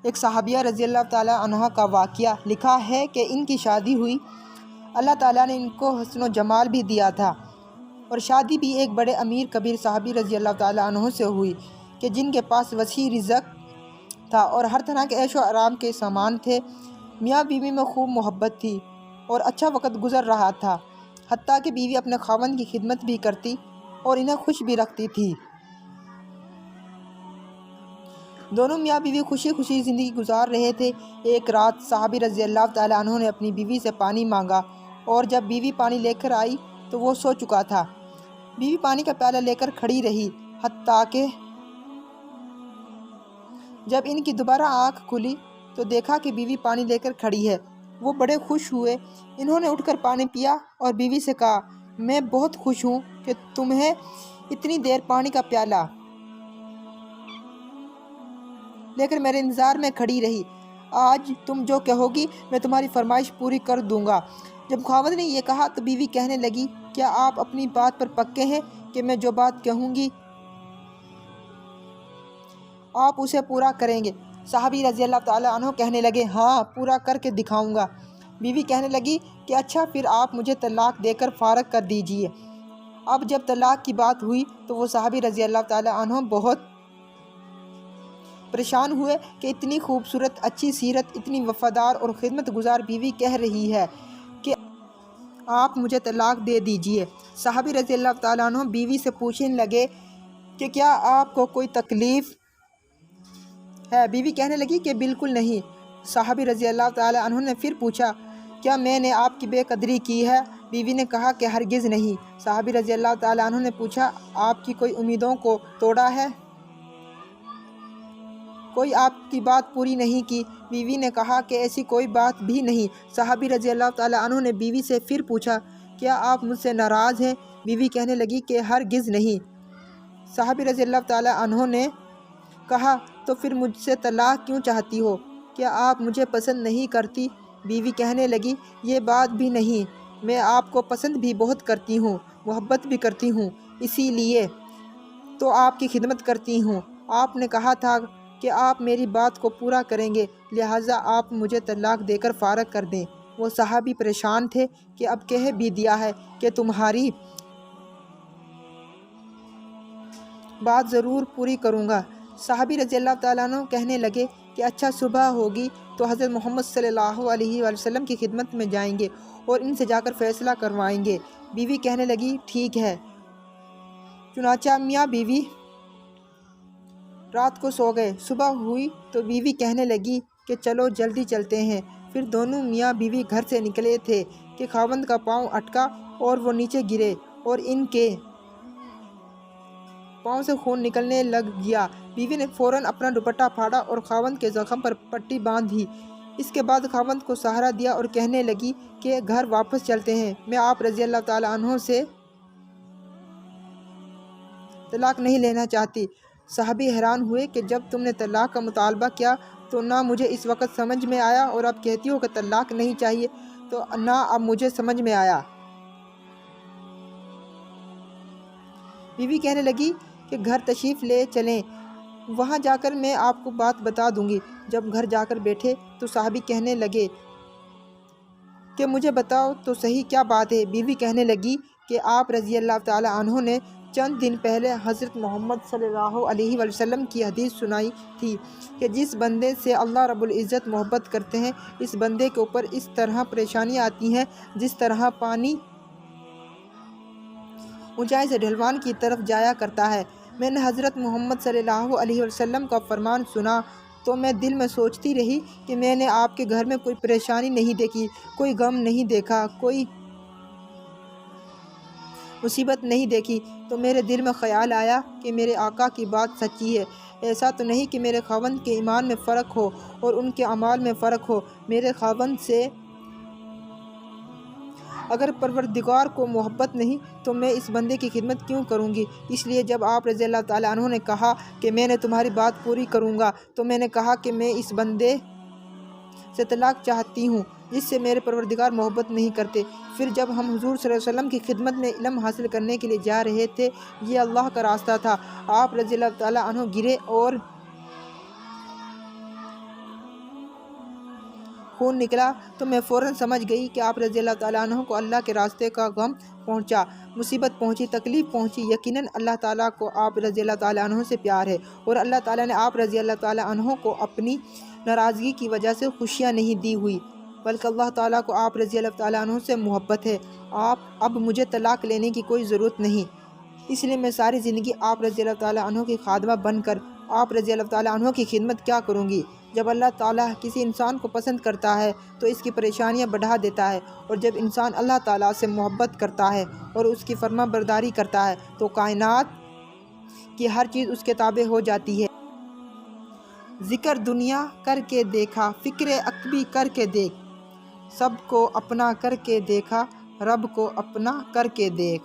ایک صحابیہ رضی اللہ تعالیٰ عنہ کا واقعہ لکھا ہے کہ ان کی شادی ہوئی، اللہ تعالیٰ نے ان کو حسن و جمال بھی دیا تھا، اور شادی بھی ایک بڑے امیر کبیر صحابی رضی اللہ تعالیٰ عنہ سے ہوئی کہ جن کے پاس وسیع رزق تھا اور ہر طرح کے عیش و آرام کے سامان تھے۔ میاں بیوی میں خوب محبت تھی اور اچھا وقت گزر رہا تھا، حتیٰ کہ بیوی اپنے خاوند کی خدمت بھی کرتی اور انہیں خوش بھی رکھتی تھی۔ دونوں میاں بیوی خوشی خوشی زندگی گزار رہے تھے۔ ایک رات صحابی رضی اللہ تعالیٰ عنہ نے اپنی بیوی سے پانی مانگا، اور جب بیوی پانی لے کر آئی تو وہ سو چکا تھا۔ بیوی پانی کا پیالہ لے کر کھڑی رہی، حتیٰ کہ جب ان کی دوبارہ آنکھ کھلی تو دیکھا کہ بیوی پانی لے کر کھڑی ہے۔ وہ بڑے خوش ہوئے، انہوں نے اٹھ کر پانی پیا اور بیوی سے کہا، میں بہت خوش ہوں کہ تمہیں اتنی دیر پانی کا پیالہ لے کر میرے انتظار میں کھڑی رہی۔ آج تم جو کہو گی میں تمہاری فرمائش پوری کر دوں گا۔ جب خاوند نے یہ کہا تو بیوی کہنے لگی، کیا آپ اپنی بات پر پکے ہیں کہ میں جو بات کہوں گی آپ اسے پورا کریں گے؟ صحابی رضی اللہ تعالیٰ عنہ کہنے لگے، ہاں، پورا کر کے دکھاؤں گا۔ بیوی کہنے لگی کہ اچھا، پھر آپ مجھے طلاق دے کر فارغ کر دیجئے۔ اب جب طلاق کی بات ہوئی تو وہ صحابی رضی اللہ تعالیٰ عنہ بہت پریشان ہوئے کہ اتنی خوبصورت، اچھی سیرت، اتنی وفادار اور خدمت گزار بیوی کہہ رہی ہے کہ آپ مجھے طلاق دے دیجئے۔ صحابی رضی اللہ تعالیٰ عنہ بیوی سے پوچھنے لگے کہ کیا آپ کو کوئی تکلیف ہے؟ بیوی کہنے لگی کہ بالکل نہیں۔ صحابی رضی اللہ تعالیٰ عنہ نے پھر پوچھا، کیا میں نے آپ کی بے قدری کی ہے؟ بیوی نے کہا کہ ہرگز نہیں۔ صحابی رضی اللہ تعالیٰ عنہ نے پوچھا، آپ کی کوئی امیدوں کو توڑا ہے؟ کوئی آپ کی بات پوری نہیں کی؟ بیوی نے کہا کہ ایسی کوئی بات بھی نہیں۔ صحابی رضی اللہ تعالیٰ عنہ نے بیوی سے پھر پوچھا، کیا آپ مجھ سے ناراض ہیں؟ بیوی کہنے لگی کہ ہرگز نہیں۔ صحابی رضی اللہ تعالیٰ عنہ نے کہا، تو پھر مجھ سے طلاق کیوں چاہتی ہو؟ کیا آپ مجھے پسند نہیں کرتی؟ بیوی کہنے لگی، یہ بات بھی نہیں، میں آپ کو پسند بھی بہت کرتی ہوں، محبت بھی کرتی ہوں، اسی لیے تو آپ کی خدمت کرتی ہوں۔ آپ نے کہا تھا کہ آپ میری بات کو پورا کریں گے، لہٰذا آپ مجھے طلاق دے کر فارغ کر دیں۔ وہ صحابی پریشان تھے کہ اب کہہ بھی دیا ہے کہ تمہاری بات ضرور پوری کروں گا۔ صحابی رضی اللہ تعالیٰ عنہ کہنے لگے کہ اچھا، صبح ہوگی تو حضرت محمد صلی اللہ علیہ وآلہ وسلم کی خدمت میں جائیں گے اور ان سے جا کر فیصلہ کروائیں گے۔ بیوی کہنے لگی، ٹھیک ہے۔ چنانچہ میاں بیوی رات کو سو گئے۔ صبح ہوئی تو بیوی کہنے لگی کہ چلو جلدی چلتے ہیں۔ پھر دونوں میاں بیوی گھر سے نکلے تھے کہ خاوند کا پاؤں اٹکا اور وہ نیچے گرے اور ان کے پاؤں سے خون نکلنے لگ گیا۔ بیوی نے فوراً اپنا دوپٹہ پھاڑا اور خاوند کے زخم پر پٹی باندھ دی۔ اس کے بعد خاوند کو سہارا دیا اور کہنے لگی کہ گھر واپس چلتے ہیں، میں آپ رضی اللہ تعالیٰ عنہ سے طلاق نہیں لینا چاہتی۔ صحابی حیران ہوئے کہ جب تم نے طلاق کا مطالبہ کیا تو نہ مجھے اس وقت سمجھ میں آیا، اور اب کہتی ہو کہ طلاق نہیں چاہیے تو نہ اب مجھے سمجھ میں آیا۔ بیوی کہنے لگی کہ گھر تشریف لے چلیں، وہاں جا کر میں آپ کو بات بتا دوں گی۔ جب گھر جا کر بیٹھے تو صحابی کہنے لگے کہ مجھے بتاؤ تو صحیح کیا بات ہے؟ بیوی کہنے لگی کہ آپ رضی اللہ تعالیٰ عنہ نے چند دن پہلے حضرت محمد صلی اللہ علیہ وآلہ وسلم کی حدیث سنائی تھی کہ جس بندے سے اللہ رب العزت محبت کرتے ہیں، اس بندے کے اوپر اس طرح پریشانیاں آتی ہیں جس طرح پانی اونچائی سے ڈھلوان کی طرف جایا کرتا ہے۔ میں نے حضرت محمد صلی اللہ علیہ وسلم کا فرمان سنا تو میں دل میں سوچتی رہی کہ میں نے آپ کے گھر میں کوئی پریشانی نہیں دیکھی، کوئی غم نہیں دیکھا، کوئی مصیبت نہیں دیکھی، تو میرے دل میں خیال آیا کہ میرے آقا کی بات سچی ہے۔ ایسا تو نہیں کہ میرے خاوند کے ایمان میں فرق ہو اور ان کے اعمال میں فرق ہو۔ میرے خاوند سے اگر پروردگار کو محبت نہیں تو میں اس بندے کی خدمت کیوں کروں گی؟ اس لیے جب آپ رضی اللہ تعالیٰ عنہ نے کہا کہ میں نے تمہاری بات پوری کروں گا تو میں نے کہا کہ میں اس بندے سے طلاق چاہتی ہوں جس سے میرے پروردگار محبت نہیں کرتے۔ پھر جب ہم حضور صلی اللہ علیہ وسلم کی خدمت میں علم حاصل کرنے کے لیے جا رہے تھے، یہ اللہ کا راستہ تھا، آپ رضی اللہ تعالیٰ عنہ گرے اور خون نکلا تو میں فوراً سمجھ گئی کہ آپ رضی اللہ تعالیٰ عنہ کو اللہ کے راستے کا غم پہنچا، مصیبت پہنچی، تکلیف پہنچی۔ یقیناً اللہ تعالیٰ کو آپ رضی اللہ تعالیٰ عنہ سے پیار ہے اور اللہ تعالیٰ نے آپ رضی اللہ تعالیٰ عنہ کو اپنی ناراضگی کی وجہ سے خوشیاں نہیں دی ہوئی، بلکہ اللہ تعالیٰ کو آپ رضی اللہ تعالیٰ عنہ سے محبت ہے۔ اب مجھے طلاق لینے کی کوئی ضرورت نہیں، اس لیے میں ساری زندگی آپ رضی اللہ تعالیٰ عنہ کی خادمہ بن کر آپ رضی اللہ تعالیٰ عنہ کی خدمت کیا کروں گی۔ جب اللہ تعالیٰ کسی انسان کو پسند کرتا ہے تو اس کی پریشانیاں بڑھا دیتا ہے، اور جب انسان اللہ تعالیٰ سے محبت کرتا ہے اور اس کی فرما برداری کرتا ہے تو کائنات کی ہر چیز اس کے تابع ہو جاتی ہے۔ ذکر دنیا کر کے دیکھا، فکر عقبی کر کے دیکھ، سب کو اپنا کر کے دیکھا، رب کو اپنا کر کے دیکھ۔